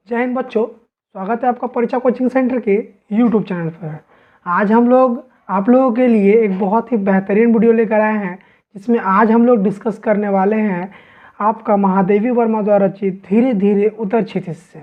जय हिंद बच्चों, स्वागत है आपका परीक्षा कोचिंग सेंटर के यूट्यूब चैनल पर। आज हम लोग आप लोगों के लिए एक बहुत ही बेहतरीन वीडियो लेकर आए हैं, जिसमें आज हम लोग डिस्कस करने वाले हैं आपका महादेवी वर्मा द्वारा रचित धीरे धीरे उतर क्षितिज से।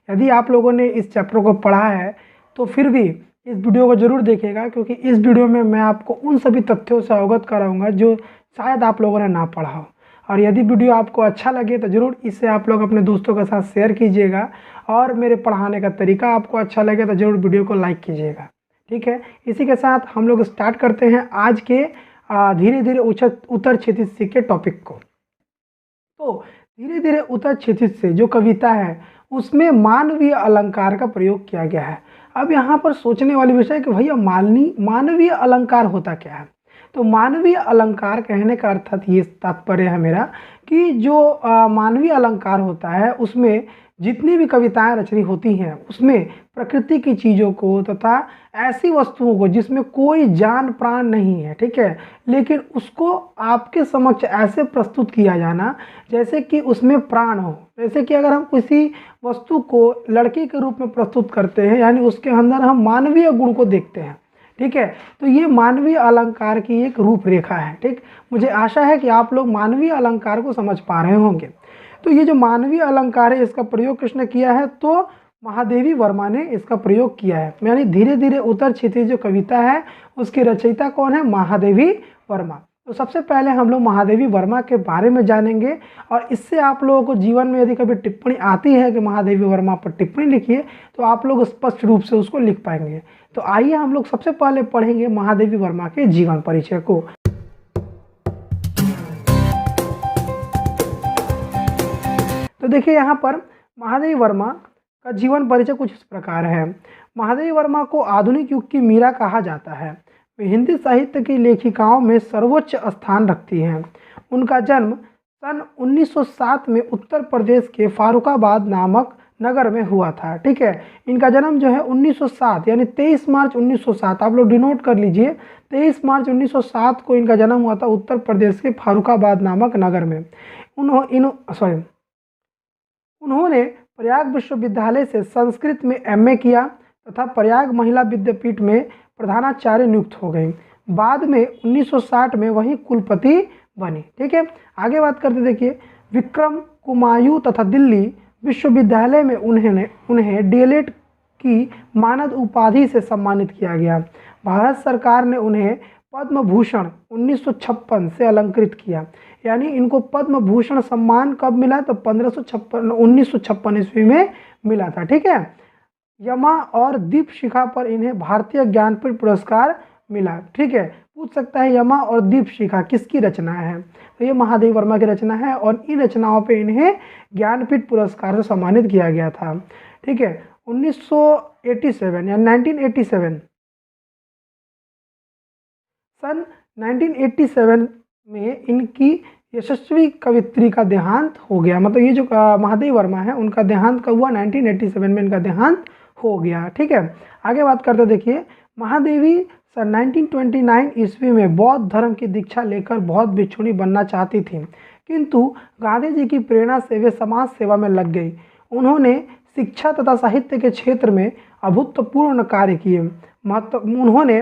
यदि आप लोगों ने इस चैप्टर को पढ़ा है तो फिर भी इस वीडियो को ज़रूर देखिएगा, क्योंकि इस वीडियो में मैं आपको उन सभी तथ्यों से अवगत कराऊँगा जो शायद आप लोगों ने ना पढ़ा हो। और यदि वीडियो आपको अच्छा लगे तो ज़रूर इसे आप लोग अपने दोस्तों के साथ शेयर कीजिएगा, और मेरे पढ़ाने का तरीका आपको अच्छा लगे तो ज़रूर वीडियो को लाइक कीजिएगा। ठीक है, इसी के साथ हम लोग स्टार्ट करते हैं आज के धीरे धीरे उतर क्षितिज के टॉपिक को। तो धीरे धीरे उतर क्षितिज से जो कविता है उसमें मानवीय अलंकार का प्रयोग किया गया है। अब यहाँ पर सोचने वाली विषय है कि भैया मानवीय अलंकार होता क्या है। तो मानवीय अलंकार कहने का अर्थात ये तात्पर्य है मेरा कि जो मानवीय अलंकार होता है उसमें जितनी भी कविताएं रचनी होती हैं उसमें प्रकृति की चीज़ों को तथा ऐसी वस्तुओं को जिसमें कोई जान प्राण नहीं है, ठीक है, लेकिन उसको आपके समक्ष ऐसे प्रस्तुत किया जाना जैसे कि उसमें प्राण हो। जैसे कि अगर हम किसी वस्तु को लड़के के रूप में प्रस्तुत करते हैं, यानी उसके अंदर हम मानवीय गुण को देखते हैं। ठीक है, तो ये मानवीय अलंकार की एक रूपरेखा है। ठीक, मुझे आशा है कि आप लोग मानवीय अलंकार को समझ पा रहे होंगे। तो ये जो मानवीय अलंकार है इसका प्रयोग किसने किया है, तो महादेवी वर्मा ने इसका प्रयोग किया है। यानी धीरे धीरे उतर क्षितिज जो कविता है उसकी रचयिता कौन है, महादेवी वर्मा। तो सबसे पहले हम लोग महादेवी वर्मा के बारे में जानेंगे, और इससे आप लोगों को जीवन में यदि कभी टिप्पणी आती है कि महादेवी वर्मा पर टिप्पणी लिखिए तो आप लोग स्पष्ट रूप से उसको लिख पाएंगे। तो आइए हम लोग सबसे पहले पढ़ेंगे महादेवी वर्मा के जीवन परिचय को। तो देखिए यहाँ पर महादेवी वर्मा का जीवन परिचय कुछ इस प्रकार है। महादेवी वर्मा को आधुनिक युग की मीरा कहा जाता है। वे हिंदी साहित्य की लेखिकाओं में सर्वोच्च स्थान रखती हैं। उनका जन्म सन 1907 में उत्तर प्रदेश के फारुखाबाद नामक नगर में हुआ था। ठीक है, इनका जन्म जो है 1907 यानी 23 मार्च 1907, आप लोग डिनोट कर लीजिए, 23 मार्च 1907 को इनका जन्म हुआ था उत्तर प्रदेश के फारुखाबाद नामक नगर में। उन्होंने प्रयाग विश्वविद्यालय से संस्कृत में एमए किया तथा प्रयाग महिला विद्यापीठ में प्रधानाचार्य नियुक्त हो गई। बाद में 1960 में वही कुलपति बनी। ठीक है, आगे बात करते देखिए, विक्रम, कुमायूं तथा दिल्ली विश्वविद्यालय में उन्हें डीएलएड की मानद उपाधि से सम्मानित किया गया। भारत सरकार ने उन्हें पद्म भूषण 1956 से अलंकृत किया। यानी इनको पद्म भूषण सम्मान कब मिला, तो 1956 ईस्वी में मिला था। ठीक है, यमा और दीपशिखा पर इन्हें भारतीय ज्ञानपीठ पुरस्कार मिला। ठीक है, पूछ सकता है यमा और दीपशिखा किसकी रचना है, तो ये महादेवी वर्मा की रचना है, और इन रचनाओं पे इन्हें ज्ञानपीठ पुरस्कार से सम्मानित किया गया था। ठीक है, 1987 या 1987 सन 1987 में इनकी यशस्वी कवित्री का देहांत हो गया। मतलब ये जो महादेवी वर्मा है उनका देहांत कब हुआ, 1987 में इनका देहांत हो गया। ठीक है, आगे बात करते देखिए, महादेवी सन 1929 ईस्वी में बौद्ध धर्म की दीक्षा लेकर बौद्ध भिक्षुणी बनना चाहती थी, किंतु गांधी जी की प्रेरणा से वे समाज सेवा में लग गई। उन्होंने शिक्षा तथा साहित्य के क्षेत्र में अभूतपूर्व कार्य किए। उन्होंने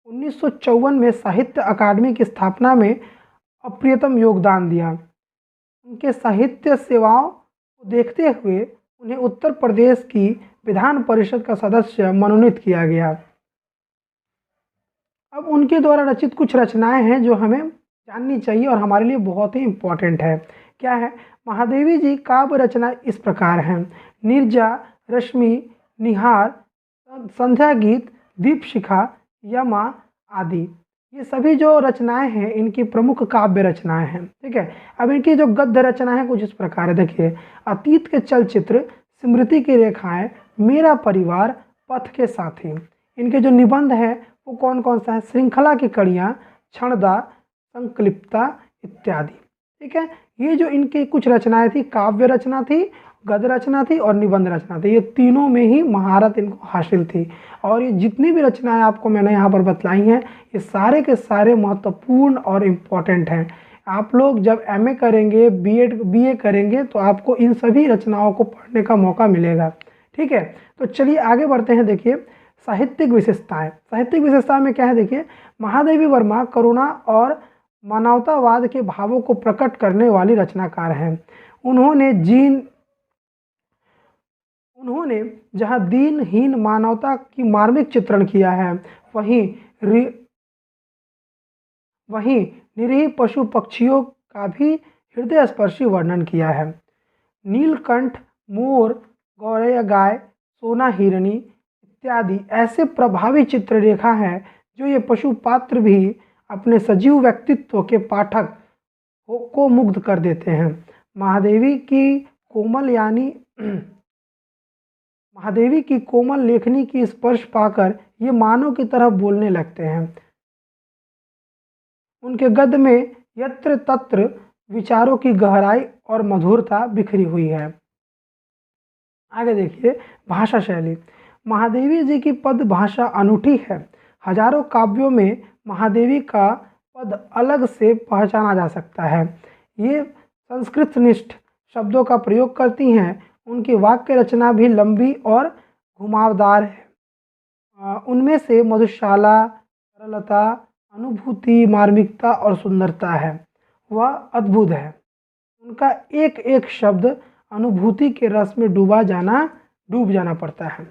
1954 में साहित्य अकादमी की स्थापना में अप्रियतम योगदान दिया। उनके साहित्य सेवाओं को देखते हुए उन्हें उत्तर प्रदेश की विधान परिषद का सदस्य मनोनीत किया गया। अब उनके द्वारा रचित कुछ रचनाएं हैं जो हमें जाननी चाहिए और हमारे लिए बहुत ही इम्पोर्टेंट है। क्या है, महादेवी जी काव्य रचना इस प्रकार हैं, नीरजा, रश्मि, निहार, संध्या गीत, दीपशिखा, यमा आदि। ये सभी जो रचनाएं हैं इनकी प्रमुख काव्य रचनाएं हैं। ठीक है, अब इनकी जो गद्य रचना है कुछ इस प्रकार है। देखिए, अतीत के चलचित्र, स्मृति की रेखाएं, मेरा परिवार, पथ के साथी। इनके जो निबंध है वो कौन कौन सा है, श्रृंखला की कड़ियाँ, क्षणदा, संकलिप्ता इत्यादि। ठीक है, ये जो इनकी कुछ रचनाएं थी, काव्य रचना थी, गद्य रचना थी और निबंध रचना थी, ये तीनों में ही महारत इनको हासिल थी। और ये जितनी भी रचनाएं आपको मैंने यहाँ पर बतलाई हैं ये सारे के सारे महत्वपूर्ण और इम्पॉर्टेंट हैं। आप लोग जब एमए करेंगे, बीए करेंगे तो आपको इन सभी रचनाओं को पढ़ने का मौका मिलेगा। ठीक है, तो चलिए आगे बढ़ते हैं। देखिए साहित्यिक विशेषताएं, साहित्यिक विशेषता में क्या है, देखिए महादेवी वर्मा करुणा और मानवतावाद के भावों को प्रकट करने वाली रचनाकार हैं। उन्होंने जहां दीनहीन मानवता की मार्मिक चित्रण किया है, वहीं वहीं निरीह पशु पक्षियों का भी हृदय स्पर्शी वर्णन किया है। नीलकंठ, मोर, गौरैया गाय, सोना हिरनी इत्यादि ऐसे प्रभावी चित्ररेखा है जो ये पशु पात्र भी अपने सजीव व्यक्तित्व के पाठक को मुग्ध कर देते हैं। महादेवी की कोमल यानी महादेवी की कोमल लेखनी की स्पर्श पाकर ये मानव की तरह बोलने लगते हैं। उनके गद्य में यत्र तत्र विचारों की गहराई और मधुरता बिखरी हुई है। आगे देखिए भाषा शैली, महादेवी जी की पद भाषा अनूठी है। हजारों काव्यों में महादेवी का पद अलग से पहचाना जा सकता है। ये संस्कृतनिष्ठ शब्दों का प्रयोग करती हैं। उनकी वाक्य रचना भी लंबी और घुमावदार है। उनमें से मधुशाला, सरलता, अनुभूति, मार्मिकता और सुंदरता है, वह अद्भुत है। उनका एक एक शब्द अनुभूति के रस में डूब जाना पड़ता है।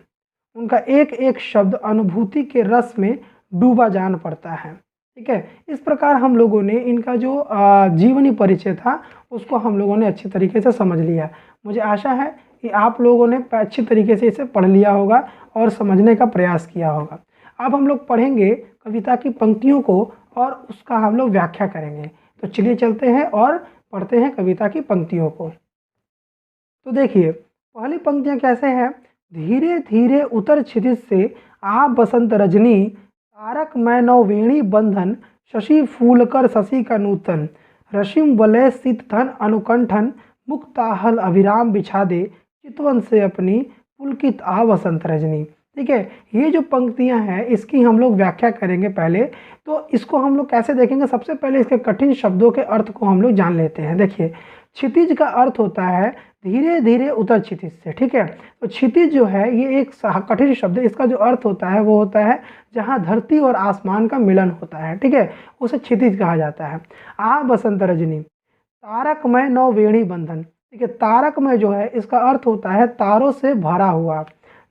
उनका एक एक शब्द अनुभूति के रस में डूबा जाना पड़ता है। ठीक है, इस प्रकार हम लोगों ने इनका जो जीवनी परिचय था उसको हम लोगों ने अच्छी तरीके से समझ लिया। मुझे आशा है कि आप लोगों ने अच्छी तरीके से इसे पढ़ लिया होगा और समझने का प्रयास किया होगा। अब हम लोग पढ़ेंगे कविता की पंक्तियों को और उसका हम लोग व्याख्या करेंगे। तो चलिए चलते हैं और पढ़ते हैं कविता की पंक्तियों को। तो देखिए पहली पंक्तियाँ कैसे हैं। धीरे धीरे उतर क्षितिज से आ बसंत रजनी, तारक मैं नौ वेणी बंधन, शशि फूलकर शशि का नूतन, रशिम वलय शीत धन अनुकंठन, मुक्ताहल अभिराम बिछा दे, चितवन से अपनी पुलकित आ बसंत रजनी। ठीक है, ये जो पंक्तियां हैं इसकी हम लोग व्याख्या करेंगे पहले। तो इसको हम लोग कैसे देखेंगे, सबसे पहले इसके कठिन शब्दों के अर्थ को हम लोग जान लेते हैं। देखिए क्षितिज का अर्थ होता है धीरे धीरे उतर क्षितिज से। ठीक है, तो क्षितिज जो है ये एक कठिन शब्द है। इसका जो अर्थ होता है वो होता है जहाँ धरती और आसमान का मिलन होता है। ठीक है, उसे क्षितिज कहा जाता है। आ बसंत रजनी, तारकमय नौ वेणी बंधन। ठीक है, तारकमय जो है इसका अर्थ होता है तारों से भरा हुआ।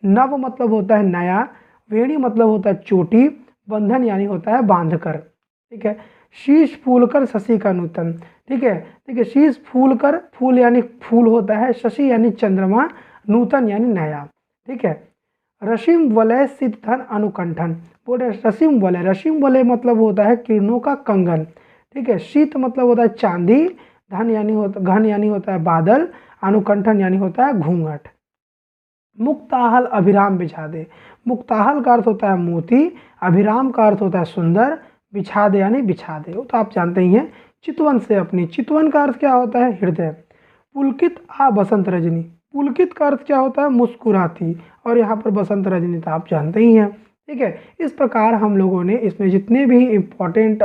नव मतलब होता है नया, वेणी मतलब होता है चोटी, बंधन यानी होता है बांधकर। ठीक है, शीश फूलकर शशि का नूतन। ठीक है, शीश फूलकर, फूल यानी फूल होता है, शशि यानी चंद्रमा, नूतन यानी नया। ठीक है, रशिम वलय शीत धन अनुकंठन। बोले रशिम वलय मतलब होता है किरणों का कंगन। ठीक है, शीत मतलब होता है चांदी, घन यानी होता है बादल, अनुकंठन यानी होता है घूंघट। मुक्ताहल अभिराम बिछा दे। मुक्ताहल का अर्थ होता है मोती, अभिराम का अर्थ होता है सुंदर, बिछा दे यानी बिछा दे, वो तो आप जानते ही हैं। चितवन से अपनी, चितवन का अर्थ क्या होता है हृदय। पुलकित आ बसंत रजनी, पुलकित का अर्थ क्या होता है मुस्कुराती, और यहाँ पर बसंत रजनी तो आप जानते ही हैं। ठीक है, इस प्रकार हम लोगों ने इसमें जितने भी इम्पोर्टेंट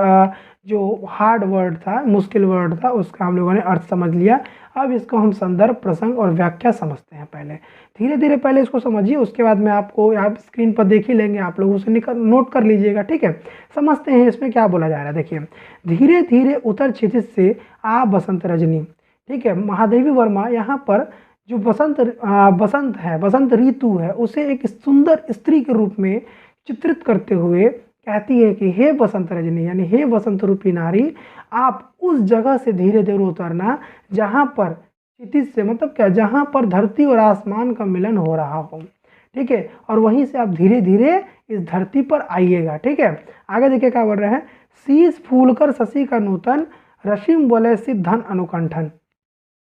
जो हार्ड वर्ड था, मुश्किल वर्ड था, उसका हम लोगों ने अर्थ समझ लिया। अब इसको हम संदर्भ, प्रसंग और व्याख्या समझते हैं। पहले धीरे धीरे पहले इसको समझिए, उसके बाद मैं आपको आप स्क्रीन पर देख ही लेंगे, आप लोग उसे नोट कर लीजिएगा। ठीक है, समझते हैं इसमें क्या बोला जा रहा है। देखिए धीरे धीरे उतर क्षितिज से आ बसंत रजनी। ठीक है, महादेवी वर्मा यहाँ पर जो बसंत है, बसंत ऋतु है, उसे एक सुंदर स्त्री के रूप में चित्रित करते हुए कहती है कि हे बसंत रजनी, यानी हे बसंत रूपी नारी, आप उस जगह से धीरे धीरे उतरना जहाँ पर क्षितिज से मतलब क्या, जहाँ पर धरती और आसमान का मिलन हो रहा हो। ठीक है, और वहीं से आप धीरे धीरे इस धरती पर आइएगा। ठीक है, आगे देखिए क्या बोल रहे हैं। शीश फूलकर शशि का नूतन, रशिम वलय शीत धन अनुकंठन।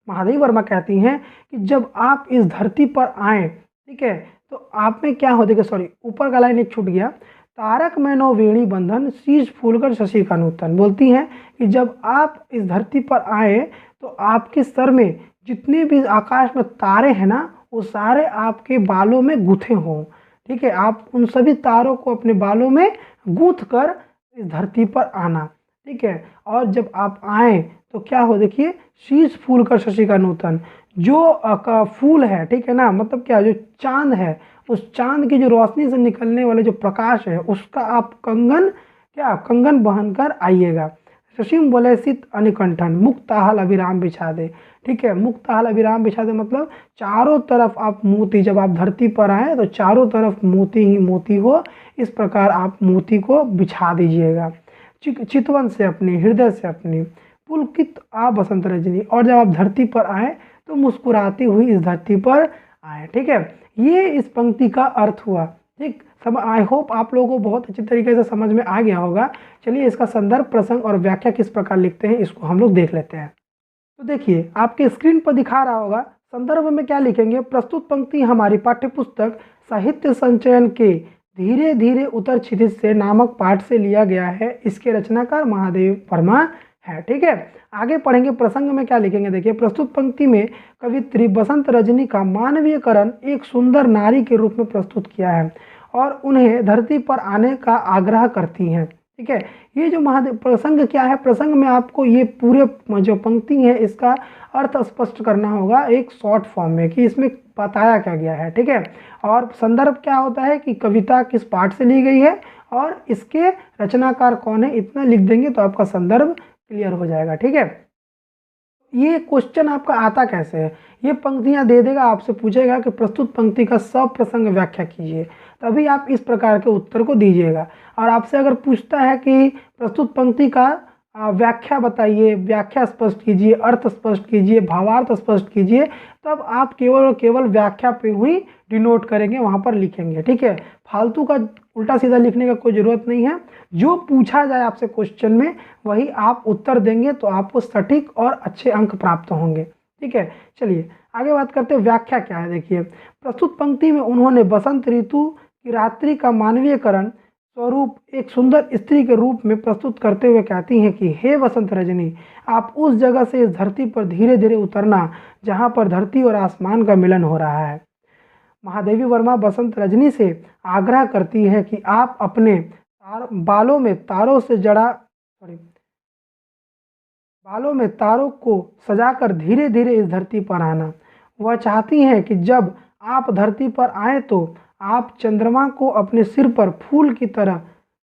महादेवी वर्मा कहती हैं कि जब आप इस धरती पर आए, ठीक है, तो आप में क्या हो, देखिए सॉरी ऊपर का लाइन एक छूट गया। तारक में नौ वेणी बंधन, शीश फूलकर शशि का नूतन। बोलती हैं कि जब आप इस धरती पर आए तो आपके सर में जितने भी आकाश में तारे हैं ना, वो सारे आपके बालों में गुथे हों। ठीक है, आप उन सभी तारों को अपने बालों में गूंथ कर इस धरती पर आना। ठीक है, और जब आप आए तो क्या हो, देखिए शीश फूलकर शशि का नूतन, जो फूल है, ठीक है ना, मतलब क्या, जो चांद है, उस चांद की जो रोशनी से निकलने वाले जो प्रकाश है उसका आप कंगन, क्या कंगन पहन कर आइएगा। शशिम वलयसित अनिकंठन मुक्ताहल अभिराम बिछा दे, ठीक है, मुक्ताहल अभिराम बिछा दे मतलब चारों तरफ आप मोती, जब आप धरती पर आए तो चारों तरफ मोती ही मोती हो, इस प्रकार आप मोती को बिछा दीजिएगा। चितवन से अपनी, हृदय से अपनी, पुलकित आ बसंत रजनी, और जब आप धरती पर आए तो मुस्कुराती हुई इस धरती पर आए, ठीक है। ये इस पंक्ति का अर्थ हुआ, ठीक। सब आई होप आप लोगों को बहुत अच्छी तरीके से समझ में आ गया होगा। चलिए इसका संदर्भ, प्रसंग और व्याख्या किस प्रकार लिखते हैं इसको हम लोग देख लेते हैं। तो देखिए आपके स्क्रीन पर दिखा रहा होगा, संदर्भ में क्या लिखेंगे, प्रस्तुत पंक्ति हमारी पाठ्यपुस्तक साहित्य संचयन के धीरे धीरे उतर क्षितिज से नामक पाठ से लिया गया है, इसके रचनाकार महादेव वर्मा है, ठीक है। आगे पढ़ेंगे, प्रसंग में क्या लिखेंगे, देखिए प्रस्तुत पंक्ति में कवित्री बसंत रजनी का मानवीयकरण एक सुंदर नारी के रूप में प्रस्तुत किया है और उन्हें धरती पर आने का आग्रह करती हैं, ठीक है। ये जो महादेव प्रसंग क्या है, प्रसंग में आपको ये पूरे जो पंक्ति है इसका अर्थ स्पष्ट करना होगा एक शॉर्ट फॉर्म में कि इसमें बताया क्या गया है, ठीक है। और संदर्भ क्या होता है कि कविता किस पाठ से ली गई है और इसके रचनाकार कौन है, इतना लिख देंगे तो आपका संदर्भ क्लियर हो जाएगा, ठीक है। ये क्वेश्चन आपका आता कैसे है, ये पंक्तियां दे देगा, आपसे पूछेगा कि प्रस्तुत पंक्ति का सब प्रसंग व्याख्या कीजिए, तभी आप इस प्रकार के उत्तर को दीजिएगा। और आपसे अगर पूछता है कि प्रस्तुत पंक्ति का व्याख्या बताइए, व्याख्या स्पष्ट कीजिए, अर्थ स्पष्ट कीजिए, भावार्थ स्पष्ट कीजिए, तब आप केवल और केवल व्याख्या पे हुई डिनोट करेंगे, वहाँ पर लिखेंगे, ठीक है। फालतू का उल्टा सीधा लिखने का कोई ज़रूरत नहीं है। जो पूछा जाए आपसे क्वेश्चन में वही आप उत्तर देंगे तो आपको सटीक और अच्छे अंक प्राप्त होंगे, ठीक है। चलिए आगे बात करते हैं, व्याख्या क्या है। देखिए प्रस्तुत पंक्ति में उन्होंने बसंत ऋतु की रात्रि का मानवीयकरण स्वरूप एक सुंदर स्त्री के रूप में प्रस्तुत करते हुए कहती हैं कि हे वसंत रजनी, आप उस जगह से इस धरती पर धीरे धीरे उतरना जहाँ पर धरती और आसमान का मिलन हो रहा है। महादेवी वर्मा बसंत रजनी से आग्रह करती है कि आप अपने बालों में तारों से जड़ा बालों में तारों को सजाकर धीरे धीरे इस धरती पर आना। वह चाहती हैं कि जब आप धरती पर आए तो आप चंद्रमा को अपने सिर पर फूल की तरह,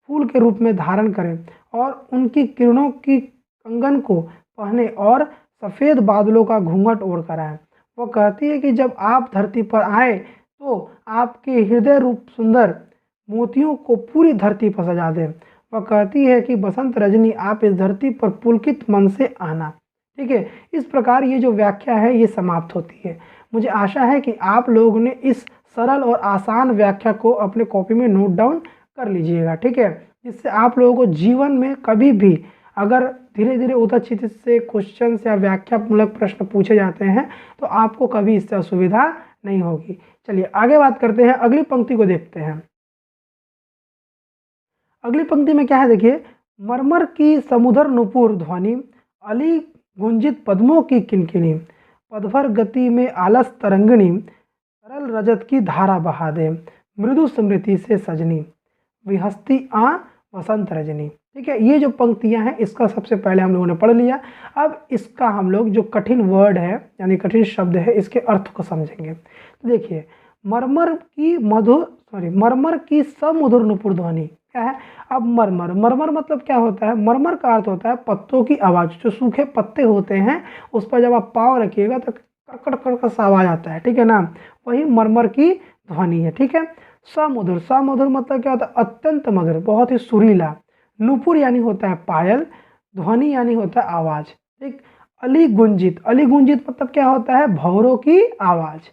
फूल के रूप में धारण करें और उनकी किरणों की कंगन को पहने और सफ़ेद बादलों का घूंघट ओढ़ कर आए। वह कहती है कि जब आप धरती पर आए तो आपके हृदय रूप सुंदर मोतियों को पूरी धरती पर सजा दें। वह कहती है कि बसंत रजनी, आप इस धरती पर पुलकित मन से आना, ठीक है। इस प्रकार ये जो व्याख्या है ये समाप्त होती है। मुझे आशा है कि आप लोगों ने इस सरल और आसान व्याख्या को अपने कॉपी में नोट डाउन कर लीजिएगा, ठीक है, जिससे आप लोगों को जीवन में कभी भी अगर धीरे धीरे उतर क्षितिज से क्वेश्चन या व्याख्यामूलक प्रश्न पूछे जाते हैं तो आपको कभी इससे असुविधा नहीं होगी। चलिए आगे बात करते हैं, अगली पंक्ति को देखते हैं। अगली पंक्ति में क्या है, देखिए, मरमर की समुद्र नुपुर ध्वनि, अली गुंजित पद्मों की किनकिनी, पदभर गति में आलस तरंगिणी, सरल रजत की धारा बहा दे, मृदु स्मृति से सजनी, विहस्ती आ वसंत रजनी, ठीक है। ये जो पंक्तियां हैं इसका सबसे पहले हम लोगों ने पढ़ लिया। अब इसका हम लोग जो कठिन वर्ड है यानी कठिन शब्द है इसके अर्थ को समझेंगे। तो देखिए, मरमर की समुद्र नुपुर ध्वनि क्या है। अब मरमर, मरमर मतलब क्या होता है, मरमर का अर्थ होता है पत्तों की आवाज़। जो सूखे पत्ते होते हैं उस पर जब आप पाँव रखिएगा तो कड़कड़ कड़कड़ सा आवाज़ आता है, ठीक है ना, वही मरमर की ध्वनि है, ठीक है। समुद्र, समुद्र मतलब क्या होता है, अत्यंत मधुर, बहुत ही सुरीला। नुपुर यानी होता है पायल, ध्वनि यानी होता है आवाज़, ठीक। अली गुंजित, अली गुंजित मतलब क्या होता है, भौरों की आवाज़।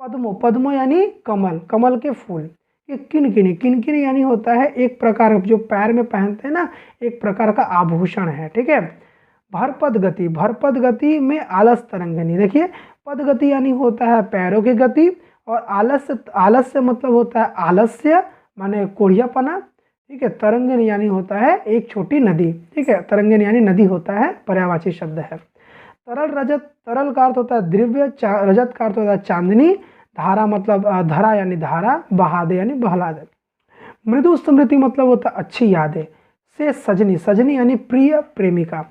पद्मो, पद्मो यानी कमल, कमल के फूल। ये किनकिनी, किनकिनी यानी होता है एक प्रकार जो पैर में पहनते हैं ना, एक प्रकार का आभूषण है, ठीक है। भरपद गति, भरपद गति में आलस तरंगिणी, देखिए पद गति यानी होता है पैरों की गति और आलस्य, आलस्य मतलब होता है आलस्य माने कोढ़ियापना, ठीक है। तरंगिणी यानी होता है एक छोटी नदी, ठीक है, तरंगिणी यानी नदी होता है, पर्यायवाची शब्द है। तरल रजत, तरल का अर्थ होता है द्रव्य, रजत का अर्थ होता है चांदनी, धारा मतलब धरा यानी धारा, बहादे यानी बहला दे। मृदु स्मृति मतलब होता है अच्छी यादें, से सजनी, सजनी यानी प्रिय प्रेमिका।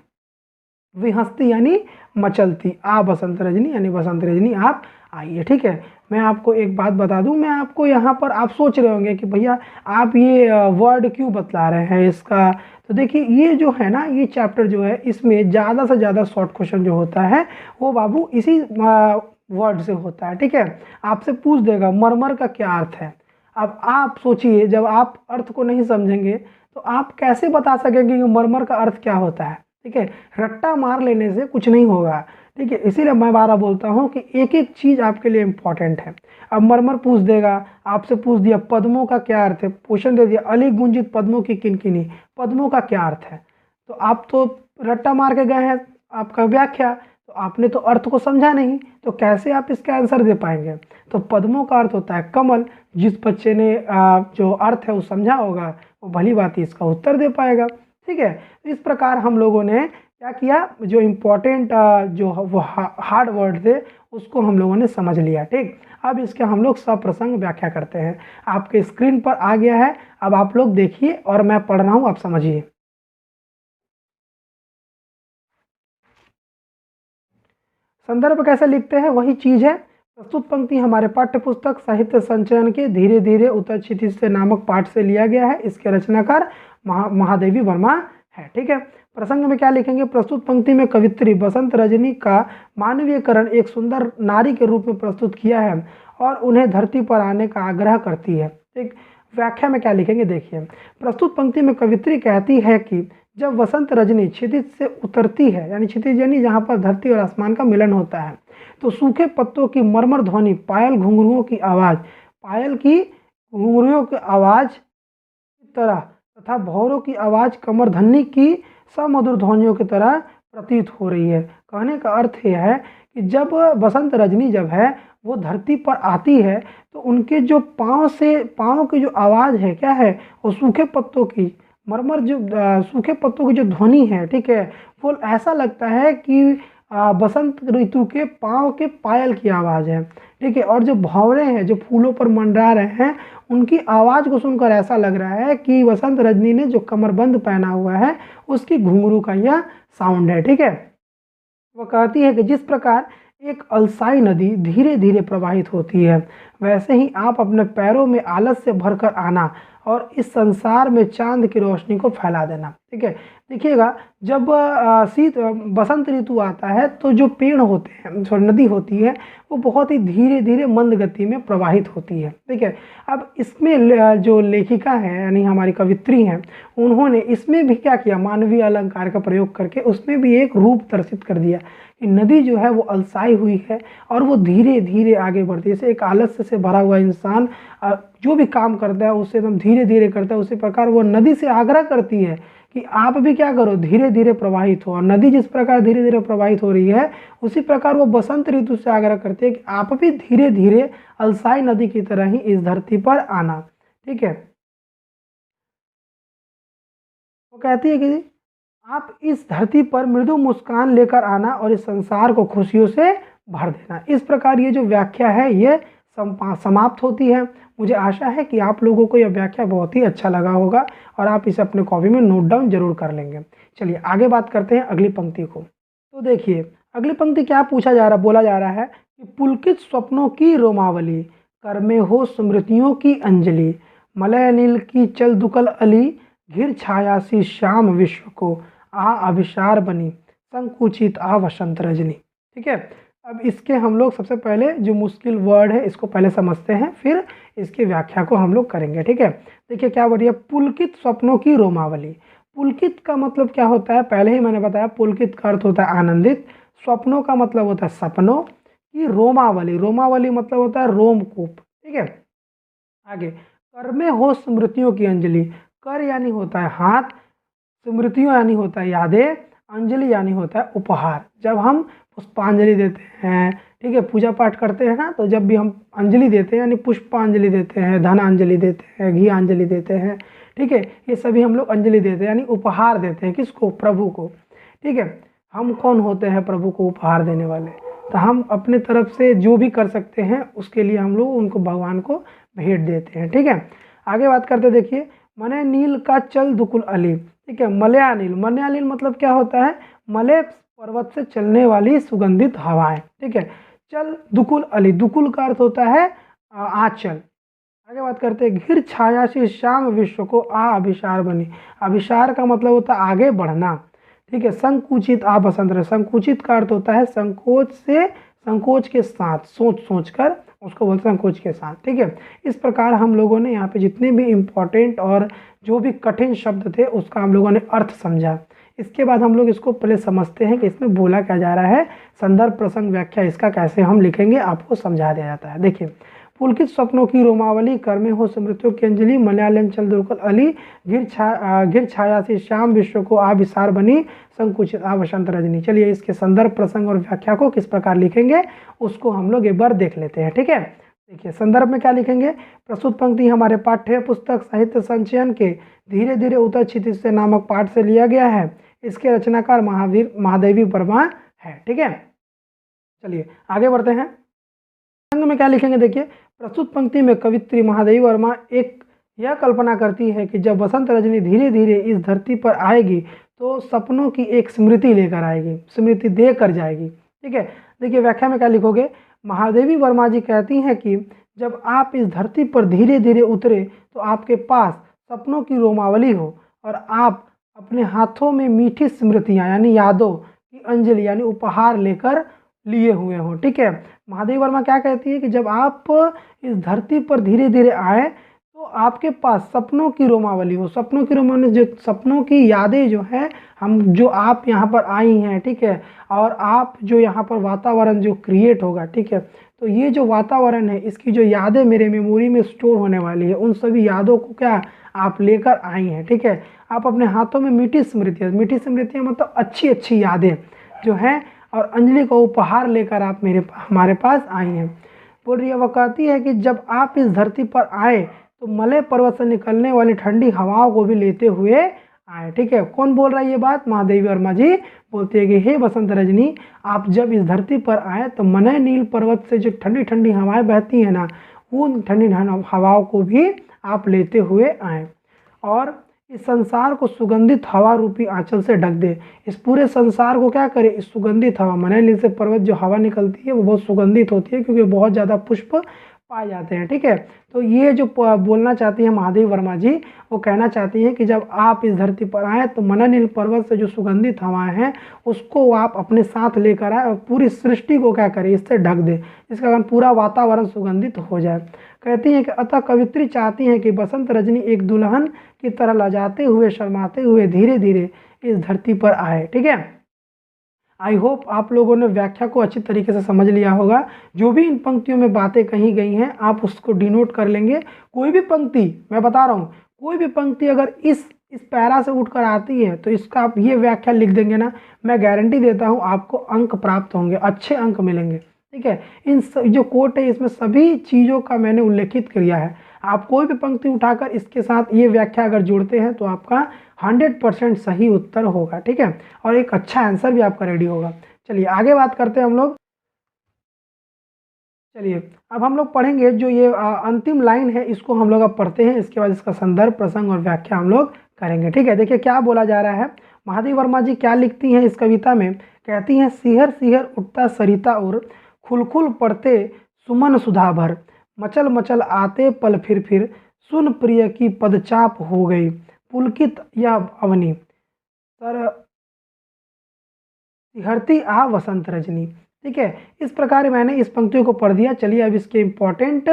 विहंसती यानी मचलती, आ बसंत रजनी यानी बसंत रजनी आप आइए। ठीक है, मैं आपको एक बात बता दूं, मैं आपको यहाँ पर आप सोच रहे होंगे कि भैया आप ये वर्ड क्यों बतला रहे हैं इसका। तो देखिए ये जो है ना, ये चैप्टर जो है इसमें ज़्यादा से ज़्यादा शॉर्ट क्वेश्चन जो होता है वो बाबू इसी वर्ड से होता है। ठीक है, आपसे पूछ देगा मरमर का क्या अर्थ है। अब आप सोचिए, जब आप अर्थ को नहीं समझेंगे तो आप कैसे बता सकेंगे कि मरमर का अर्थ क्या होता है। ठीक है, रट्टा मार लेने से कुछ नहीं होगा। ठीक है, इसीलिए मैं बार बोलता हूँ कि एक एक चीज़ आपके लिए इम्पॉर्टेंट है। अब मरमर पूछ देगा, आपसे पूछ दिया पद्मों का क्या अर्थ है, क्वेश्चन दे दिया अली गुंजित पद्मों की किनकिनी, पद्मों का क्या अर्थ है। तो आप तो रट्टा मार के गए हैं, आपका व्याख्या, तो आपने तो अर्थ को समझा नहीं, तो कैसे आप इसका आंसर दे पाएंगे। तो पद्मों का अर्थ होता है कमल। जिस बच्चे ने जो अर्थ है वो समझा होगा वो भली बात ही इसका उत्तर दे पाएगा। ठीक है, तो इस प्रकार हम लोगों ने क्या किया, जो इम्पोर्टेंट जो वो हार्ड वर्ड थे उसको हम लोगों ने समझ लिया। ठीक, अब इसके हम लोग सप्रसंग व्याख्या करते हैं। आपके स्क्रीन पर आ गया है, अब आप लोग देखिए और मैं पढ़ रहा हूँ, आप समझिए। संदर्भ कैसे लिखते हैं वही चीज़ है। प्रस्तुत पंक्ति हमारे पाठ्य पुस्तक साहित्य संचयन के धीरे धीरे उतर क्षितिज से नामक पाठ से लिया गया है। इसके रचनाकार महादेवी वर्मा है। ठीक है, प्रसंग में क्या लिखेंगे, प्रस्तुत पंक्ति में कवित्री बसंत रजनी का मानवीयकरण एक सुंदर नारी के रूप में प्रस्तुत किया है और उन्हें धरती पर आने का आग्रह करती है। ठीक, व्याख्या में क्या लिखेंगे देखिए, प्रस्तुत पंक्ति में कवित्री कहती है कि जब वसंत रजनी क्षितिज से उतरती है, यानी क्षितिज यानी जहाँ पर धरती और आसमान का मिलन होता है, तो सूखे पत्तों की मरमर ध्वनि, पायल घुंघरुओं की आवाज़, पायल की घुंघरुओं की आवाज़ की तरह तथा भौरों की आवाज़ कमरधन्नी की समधुर ध्वनियों की तरह प्रतीत हो रही है। कहने का अर्थ यह है कि जब बसंत रजनी जब है वो धरती पर आती है तो उनके जो पाँव की जो आवाज़ है क्या है, वो सूखे पत्तों की मरमर जो सूखे पत्तों की जो ध्वनि है, ठीक है, वो ऐसा लगता है कि बसंत ऋतु के पाँव के पायल की आवाज़ है। ठीक है, और जो भंवरे हैं जो फूलों पर मंडरा रहे हैं उनकी आवाज़ को सुनकर ऐसा लग रहा है कि वसंत रजनी ने जो कमरबंद पहना हुआ है उसकी घुंघरू का यह साउंड है। ठीक है, वो कहती है कि जिस प्रकार एक अलसाई नदी धीरे धीरे प्रवाहित होती है, वैसे ही आप अपने पैरों में आलस से भरकर आना और इस संसार में चांद की रोशनी को फैला देना। ठीक है, देखिएगा जब बसंत ऋतु आता है तो जो पेड़ होते हैं, जो नदी होती है, वो बहुत ही धीरे धीरे मंद गति में प्रवाहित होती है। ठीक है, अब इसमें जो लेखिका है यानी हमारी कवित्री हैं, उन्होंने इसमें भी क्या किया, मानवीय अलंकार का प्रयोग करके उसमें भी एक रूप दर्शित कर दिया कि नदी जो है वो अलसाई हुई है और वो धीरे धीरे आगे बढ़ती है। जैसे एक आलस्य से भरा हुआ इंसान जो भी काम करता है उससे एकदम धीरे धीरे करता है, उसी प्रकार वो नदी से आग्रह करती है कि आप भी क्या करो, धीरे धीरे प्रवाहित हो। और नदी जिस प्रकार धीरे धीरे प्रवाहित हो रही है उसी प्रकार वो बसंत ऋतु से आग्रह करती है कि आप भी धीरे धीरे अलसाई नदी की तरह ही इस धरती पर आना। ठीक है, वो कहती है कि आप इस धरती पर मृदु मुस्कान लेकर आना और इस संसार को खुशियों से भर देना। इस प्रकार ये जो व्याख्या है ये समाप्त होती है। मुझे आशा है कि आप लोगों को यह व्याख्या बहुत ही अच्छा लगा होगा और आप इसे अपने कॉपी में नोट डाउन जरूर कर लेंगे। चलिए आगे बात करते हैं अगली पंक्ति को। तो देखिए अगली पंक्ति क्या बोला जा रहा है कि पुलकित स्वप्नों की रोमावली, कर में हो स्मृतियों की अंजलि, मलय नील की चल दुकल अली, घिर छाया सी श्याम विश्व को, आ अभिसार बनी संकुचित आ वसंत रजनी। ठीक है, अब इसके हम लोग सबसे पहले जो मुश्किल वर्ड है इसको पहले समझते हैं, फिर इसकी व्याख्या को हम लोग करेंगे। ठीक है, देखिए क्या बोल रही है, पुलकित स्वप्नों की रोमावली। पुलकित का मतलब क्या होता है, पहले ही मैंने बताया, पुलकित का अर्थ होता है आनंदित, स्वप्नों का मतलब होता है सपनों की, रोमावली, रोमावली मतलब होता है रोमकूप। ठीक है, आगे, कर में हो स्मृतियों की अंजलि, कर यानी होता है हाथ, स्मृतियों यानी होता है यादें, अंजलि यानी होता है उपहार। जब हम पुष्पांजलि देते हैं, ठीक है, पूजा पाठ करते हैं ना, तो जब भी हम अंजलि देते हैं यानी पुष्पांजलि देते हैं, धनांजलि देते हैं, घी अंजलि देते हैं, ठीक है, ये सभी हम लोग अंजलि देते हैं यानी उपहार देते हैं। किसको, प्रभु को। ठीक है, हम कौन होते हैं प्रभु को उपहार देने वाले, तो हम अपने तरफ से जो भी कर सकते हैं उसके लिए हम लोग उनको भगवान को भेंट देते हैं। ठीक है, आगे बात करते देखिए, मने नील का चल दुकुल अली। ठीक है, मलयानील, मलयानील मतलब क्या होता है, मलय पर्वत से चलने वाली सुगंधित हवाएं। ठीक है, चल दुकुल अली, दुकुल का अर्थ होता है आंचल। आगे बात करते हैं, घिर छाया से श्याम विश्व को आ अभिसार बनी। अभिसार का मतलब होता है आगे बढ़ना। ठीक है, संकुचित आ बसंत रहे, संकुचित का अर्थ होता है संकोच से, संकोच के साथ, सोच सोच कर उसको बोलते हैं संकोच के साथ। ठीक है, इस प्रकार हम लोगों ने यहाँ पे जितने भी इम्पोर्टेंट और जो भी कठिन शब्द थे उसका हम लोगों ने अर्थ समझा। इसके बाद हम लोग इसको पहले समझते हैं कि इसमें बोला क्या जा रहा है, संदर्भ प्रसंग व्याख्या इसका कैसे हम लिखेंगे आपको समझा दिया जाता है। देखिए, पुलकित स्वप्नों की रोमावली, कर्मे हो स्मृतियों की अंजलि, मलयालम चल दुर्कल अली, घिर छाया से श्याम विश्व को आ विसार बनी, संकुचित आ वसंत रजनी। चलिए इसके संदर्भ प्रसंग और व्याख्या को किस प्रकार लिखेंगे उसको हम लोग एक बार देख लेते हैं। ठीक है, देखिए संदर्भ में क्या लिखेंगे, प्रस्तुत पंक्ति हमारे पाठ्य पुस्तक साहित्य संचयन के धीरे धीरे उतर क्षितिज से नामक पाठ से लिया गया है। इसके रचनाकार महादेवी वर्मा है। ठीक है, चलिए आगे बढ़ते हैं। प्रसंग में क्या लिखेंगे, देखिए प्रस्तुत पंक्ति में कवित्री महादेवी वर्मा एक यह कल्पना करती है कि जब वसंत रजनी धीरे धीरे इस धरती पर आएगी तो सपनों की एक स्मृति लेकर आएगी, स्मृति दे कर जाएगी। ठीक है, देखिए व्याख्या में क्या लिखोगे, महादेवी वर्मा जी कहती हैं कि जब आप इस धरती पर धीरे धीरे उतरे तो आपके पास सपनों की रोमावली हो और आप अपने हाथों में मीठी स्मृतियाँ यानी यादों की अंजलि यानी उपहार लेकर लिए हुए हों। ठीक है, महादेवी वर्मा क्या कहती है कि जब आप इस धरती पर धीरे धीरे आए तो आपके पास सपनों की रोमावली हो। सपनों की रोमावली, जो सपनों की यादें जो हैं, हम जो आप यहाँ पर आई हैं, ठीक है, और आप जो यहाँ पर वातावरण जो क्रिएट होगा, ठीक है, तो ये जो वातावरण है इसकी जो यादें मेरे मेमोरी में स्टोर होने वाली है, उन सभी यादों को क्या आप लेकर आई हैं। ठीक है, आप अपने हाथों में मीठी स्मृतियाँ मतलब अच्छी अच्छी यादें जो हैं और अंजलि को उपहार लेकर आप हमारे पास आई हैं। बोल रही है, वह कहती है कि जब आप इस धरती पर आए तो मलय पर्वत से निकलने वाली ठंडी हवाओं को भी लेते हुए आए। ठीक है, कौन बोल रहा है ये बात, महादेवी वर्मा जी बोलती है कि हे बसंत रजनी, आप जब इस धरती पर आए तो मलय नील पर्वत से जो ठंडी ठंडी हवाएं बहती हैं ना, उन ठंडी हवाओं को भी आप लेते हुए आए और इस संसार को सुगंधित हवा रूपी आंचल से ढक दे। इस पूरे संसार को क्या करे, इस सुगंधित हवा, मलय नील से पर्वत जो हवा निकलती है वो बहुत सुगंधित होती है क्योंकि बहुत ज़्यादा पुष्प पाए जाते हैं। ठीक है, तो ये जो बोलना चाहती है महादेवी वर्मा जी, वो कहना चाहती हैं कि जब आप इस धरती पर आए तो मलय नील पर्वत से जो सुगंधित हवाएं हैं उसको आप अपने साथ लेकर आए और पूरी सृष्टि को क्या करें, इससे ढक दे, जिसका कारण पूरा वातावरण सुगंधित हो जाए। कहती हैं कि अतः कवित्री चाहती हैं कि बसंत रजनी एक दुल्हन की तरह लजाते हुए शर्माते हुए धीरे धीरे इस धरती पर आए। ठीक है, आई होप आप लोगों ने व्याख्या को अच्छी तरीके से समझ लिया होगा। जो भी इन पंक्तियों में बातें कही गई हैं आप उसको डिनोट कर लेंगे। कोई भी पंक्ति, मैं बता रहा हूँ, कोई भी पंक्ति अगर इस पैरा से उठकर आती है तो इसका आप ये व्याख्या लिख देंगे ना, मैं गारंटी देता हूँ आपको अंक प्राप्त होंगे, अच्छे अंक मिलेंगे। ठीक है, इन जो कोट है इसमें सभी चीज़ों का मैंने उल्लेखित किया है। आप कोई भी पंक्ति उठाकर इसके साथ ये व्याख्या अगर जोड़ते हैं तो आपका 100% सही उत्तर होगा। ठीक है, और एक अच्छा आंसर भी आपका रेडी होगा। चलिए आगे बात करते हैं हम लोग। चलिए अब हम लोग पढ़ेंगे जो ये अंतिम लाइन है, इसको हम लोग अब पढ़ते हैं, इसके बाद इसका संदर्भ प्रसंग और व्याख्या हम लोग करेंगे। ठीक है, देखिए क्या बोला जा रहा है, महादेवी वर्मा जी क्या लिखती हैं इस कविता में, कहती हैं सिहर सिहर उठता सरिता और खुलखुल पड़ते सुमन सुधा भर, मचल मचल आते पल फिर सुन प्रिय की पदचाप हो गई, पुलकित या अवनी सर सिहरती आ वसंत रजनी। ठीक है, इस प्रकार मैंने इस पंक्तियों को पढ़ दिया। चलिए अब इसके इम्पॉर्टेंट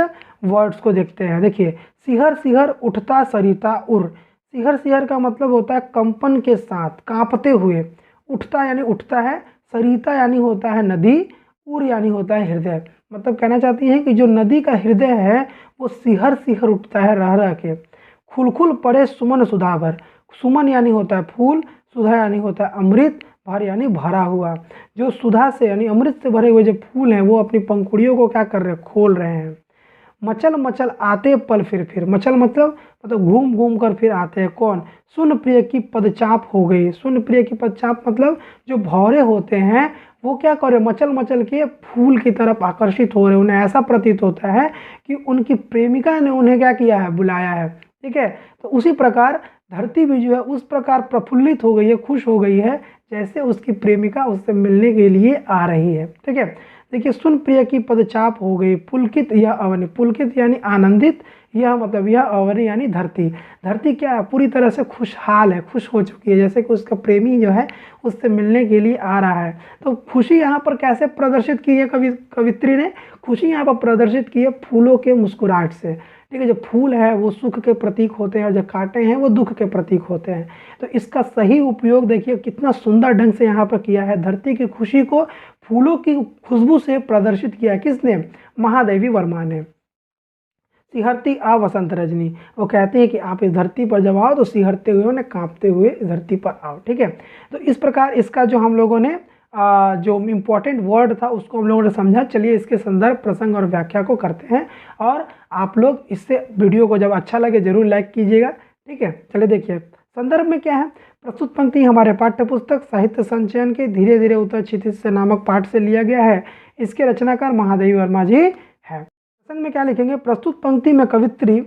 वर्ड्स को देखते हैं। देखिए, सिहर सिहर उठता सरिता उर, सिहर सिहर का मतलब होता है कंपन के साथ, कांपते हुए, उठता यानी उठता है, सरिता यानी होता है नदी, उर यानी होता है हृदय। मतलब कहना चाहती हैं कि जो नदी का हृदय है वो सिहर सिहर उठता है रह रह के। खुलखुल पड़े सुमन सुधा भर, सुमन यानी होता है फूल, सुधा यानी होता है अमृत, भर यानी भरा हुआ। जो सुधा से यानी अमृत से भरे हुए जो फूल हैं वो अपनी पंखुड़ियों को क्या कर रहे हैं, खोल रहे हैं। मचल मचल आते पल फिर, मचल मतलब घूम घूम कर फिर आते हैं। कौन, सुन प्रिय की पदचाप हो गई। सुन प्रिय की पदचाप मतलब जो भौरे होते हैं वो क्या कर रहे, मचल मचल के फूल की तरफ आकर्षित हो रहे हैं। उन्हें ऐसा प्रतीत होता है कि उनकी प्रेमिका ने उन्हें क्या किया है, बुलाया है। ठीक है। तो उसी प्रकार धरती भी जो है उस प्रकार प्रफुल्लित हो गई है, खुश हो गई है, जैसे उसकी प्रेमिका उससे मिलने के लिए आ रही है। ठीक है, देखिए, सुन प्रिय की पदचाप हो गई, पुलकित यह अवनी, पुलकित यानी आनंदित, यह मतलब यह अवनी यानी धरती। धरती क्या है, पूरी तरह से खुशहाल है, खुश हो चुकी है, जैसे कि उसका प्रेमी जो है उससे मिलने के लिए आ रहा है। तो खुशी यहाँ पर कैसे प्रदर्शित की है कवित्री ने? खुशी यहाँ पर प्रदर्शित की है फूलों के मुस्कुराहट से। ठीक है, जो फूल है वो सुख के प्रतीक होते हैं और जो कांटे हैं वो दुख के प्रतीक होते हैं। तो इसका सही उपयोग देखिए कितना सुंदर ढंग से यहाँ पर किया है। धरती की खुशी को फूलों की खुशबू से प्रदर्शित किया। किसने? महादेवी वर्मा ने। सिहरती आ वसंत रजनी, वो कहते हैं कि आप इस धरती पर जब आओ तो सिहरते हुए उन्हें कांपते हुए इस धरती पर आओ। ठीक है, तो इस प्रकार इसका जो हम लोगों ने जो इम्पोर्टेंट वर्ड था उसको हम लोगों ने समझा। चलिए इसके संदर्भ, प्रसंग और व्याख्या को करते हैं, और आप लोग इससे वीडियो को जब अच्छा लगे जरूर लाइक कीजिएगा। ठीक है, चलिए देखिए संदर्भ में क्या है। प्रस्तुत पंक्ति हमारे पाठ्य पुस्तक साहित्य संचयन के धीरे धीरे उतर क्षितिज से नामक पाठ से लिया गया है। इसके रचनाकार महादेवी वर्मा जी है। प्रसंग में क्या लिखेंगे? प्रस्तुत पंक्ति में कवित्री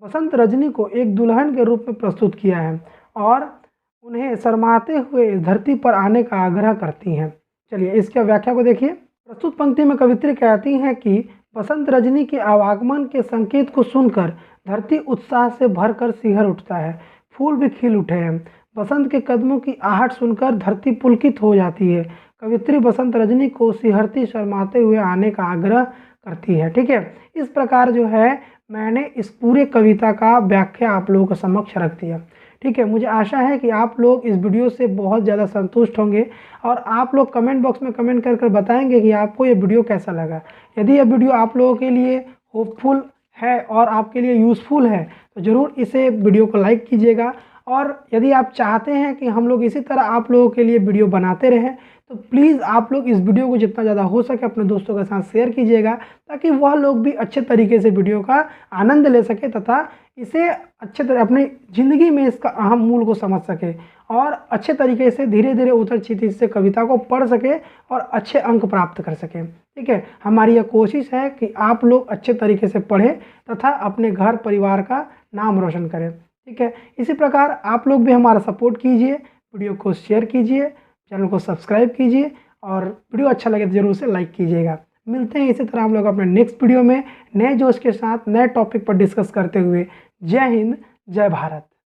वसंत रजनी को एक दुल्हन के रूप में प्रस्तुत किया है और उन्हें शर्माते हुए इस धरती पर आने का आग्रह करती हैं। चलिए इसकी व्याख्या को देखिए। प्रस्तुत पंक्ति में कवित्री कहती हैं कि बसंत रजनी के आवागमन के संकेत को सुनकर धरती उत्साह से भरकर सिहर उठता है, फूल भी खिल उठे हैं। बसंत के कदमों की आहट सुनकर धरती पुलकित हो जाती है। कवित्री बसंत रजनी को सिहरती शर्माते हुए आने का आग्रह करती है। ठीक है, इस प्रकार जो है मैंने इस पूरे कविता का व्याख्या आप लोगों के समक्ष रख दिया। ठीक है, मुझे आशा है कि आप लोग इस वीडियो से बहुत ज़्यादा संतुष्ट होंगे और आप लोग कमेंट बॉक्स में कमेंट कर बताएंगे कि आपको ये वीडियो कैसा लगा। यदि यह वीडियो आप लोगों के लिए होपफुल है और आपके लिए यूज़फुल है तो ज़रूर इसे वीडियो को लाइक कीजिएगा। और यदि आप चाहते हैं कि हम लोग इसी तरह आप लोगों के लिए वीडियो बनाते रहें तो प्लीज़ आप लोग इस वीडियो को जितना ज़्यादा हो सके अपने दोस्तों के साथ शेयर कीजिएगा, ताकि वह लोग भी अच्छे तरीके से वीडियो का आनंद ले सके तथा इसे अच्छे तरह अपनी ज़िंदगी में इसका अहम मूल को समझ सके और अच्छे तरीके से धीरे धीरे उतर क्षितिज से कविता को पढ़ सके और अच्छे अंक प्राप्त कर सके। ठीक है, हमारी यह कोशिश है कि आप लोग अच्छे तरीके से पढ़ें तथा अपने घर परिवार का नाम रोशन करें। ठीक है, इसी प्रकार आप लोग भी हमारा सपोर्ट कीजिए, वीडियो को शेयर कीजिए, चैनल को सब्सक्राइब कीजिए और वीडियो अच्छा लगे तो जरूर से लाइक कीजिएगा। मिलते हैं इसी तरह हम लोग अपने नेक्स्ट वीडियो में नए जोश के साथ नए टॉपिक पर डिस्कस करते हुए। जय हिंद, जय भारत।